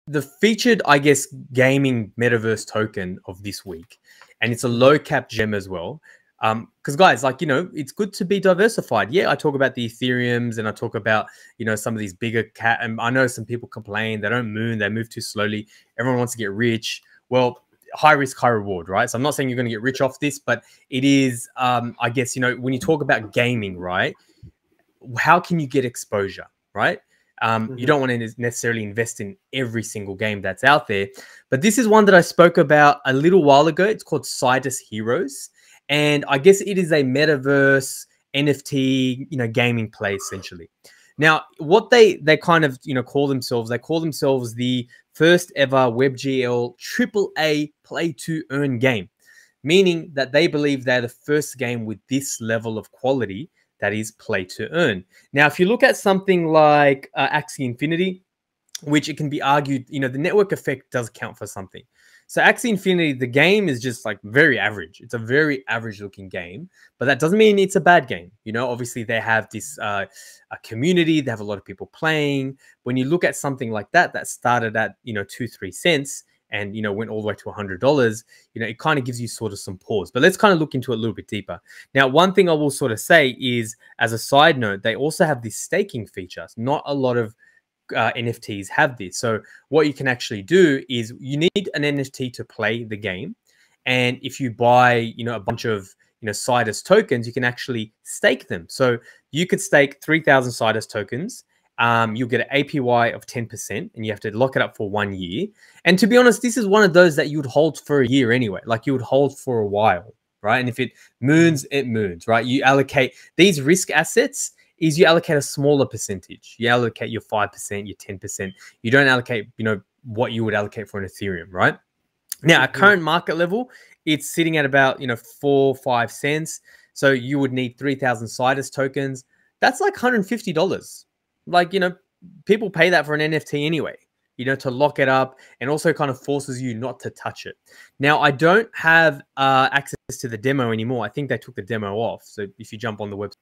the featured, I guess, gaming metaverse token of this week, and it's a low cap gem as well. Because guys, like, you know, it's good to be diversified. Yeah, I talk about the Ethereums and I talk about, you know, some of these bigger cat. And I know some people complain they don't moon, they move too slowly. Everyone wants to get rich. Well, high risk, high reward, right? So I'm not saying you're going to get rich off this, but it is, I guess, you know, when you talk about gaming, right? How can you get exposure, right? You don't want to necessarily invest in every single game that's out there. But this is one that I spoke about a little while ago. It's called SIDUS Heroes. And I guess it is a metaverse NFT, you know, gaming play essentially. Now, what they kind of, you know, call themselves the first ever WebGL AAA play to earn game, meaning that they believe they're the first game with this level of quality that is play to earn. Now, if you look at something like Axie Infinity, which it can be argued, you know, the network effect does count for something. So Axie Infinity, the game is just like very average. It's a very average looking game, but that doesn't mean it's a bad game. You know, obviously they have this a community. They have a lot of people playing. When you look at something like that, that started at, you know, 2-3 cents and, you know, went all the way to $100, you know, it kind of gives you sort of some pause. But let's kind of look into it a little bit deeper. Now, one thing I will sort of say is, as a side note, they also have this staking feature. Not a lot of NFTs have this. So what you can actually do is you need an NFT to play the game. And if you buy, you know, a bunch of, you know, SIDUS tokens, you can actually stake them. So you could stake 3,000 SIDUS tokens. You'll get an APY of 10% and you have to lock it up for 1 year. And to be honest, this is one of those that you would hold for a year anyway. Like you would hold for a while, right? And if it moons, it moons, right? You allocate these risk assets is you allocate a smaller percentage. You allocate your 5%, your 10%. You don't allocate, you know, what you would allocate for an Ethereum, right? Now, at current market level, it's sitting at about, you know, 4-5 cents. So you would need 3,000 SIDUS tokens. That's like $150. Like, you know, people pay that for an NFT anyway, you know, to lock it up, and also kind of forces you not to touch it. Now, I don't have access to the demo anymore. I think they took the demo off. So if you jump on the website,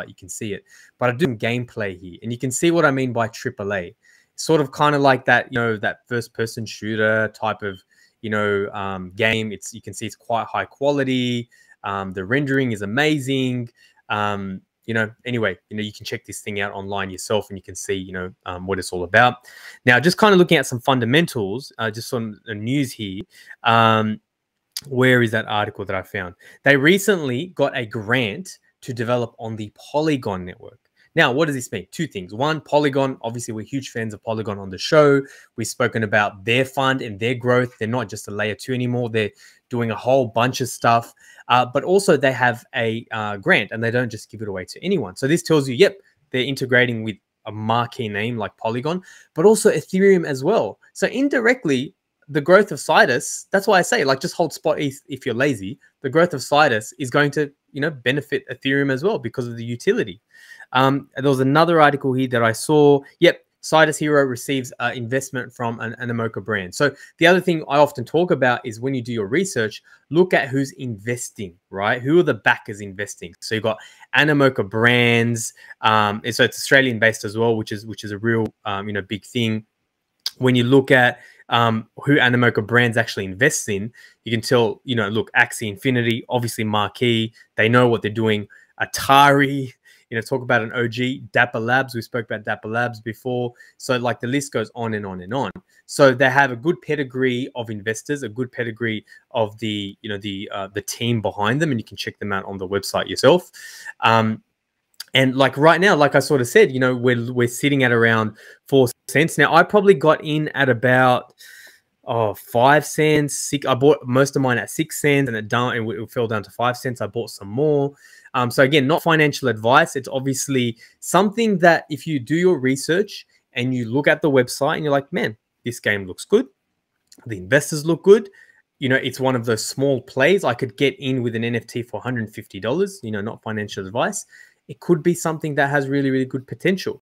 you can see it, but I do some gameplay here and you can see what I mean by AAA. Sort of kind of like that, you know, that first person shooter type of, you know, game. You can see it's quite high quality. The rendering is amazing. You know, anyway, you know, you can check this thing out online yourself and you can see, you know, what it's all about. Now, just kind of looking at some fundamentals, just some news here. Where is that article that I found? They recently got a grant to develop on the Polygon network. Now, what does this mean? Two things. One, Polygon, obviously we're huge fans of Polygon on the show. We've spoken about their fund and their growth. They're not just a layer 2 anymore. They're doing a whole bunch of stuff, but also they have a grant and they don't just give it away to anyone. So this tells you, yep, they're integrating with a marquee name like Polygon, but also Ethereum as well. So indirectly, the growth of SIDUS, that's why I say, like, just hold spot ETH if you're lazy. The growth of SIDUS is going to, you know, benefit Ethereum as well because of the utility. There was another article here that I saw. Yep, SIDUS Hero receives investment from an Animoca brand. So the other thing I often talk about is when you do your research, look at who's investing, right? Who are the backers investing? So you've got Animoca brands. So it's Australian based as well, which is a real, you know, big thing. When you look at who Animoca brands actually invest in, you can tell, you know, look, Axie Infinity, obviously marquee. They know what they're doing. Atari, you know, talk about an OG. Dapper Labs, we spoke about Dapper Labs before. So like the list goes on and on and on. So they have a good pedigree of investors, a good pedigree of the, you know, the team behind them, and you can check them out on the website yourself. And like right now, like I sort of said, you know, we're sitting at around 4 cents. Now, I probably got in at about 5 cents. I bought most of mine at 6 cents, and it fell down to 5 cents. I bought some more. So again, not financial advice. It's obviously something that if you do your research and you look at the website and you're like, man, this game looks good. The investors look good. You know, it's one of those small plays. I could get in with an NFT for $150, you know, not financial advice. It could be something that has really, really good potential.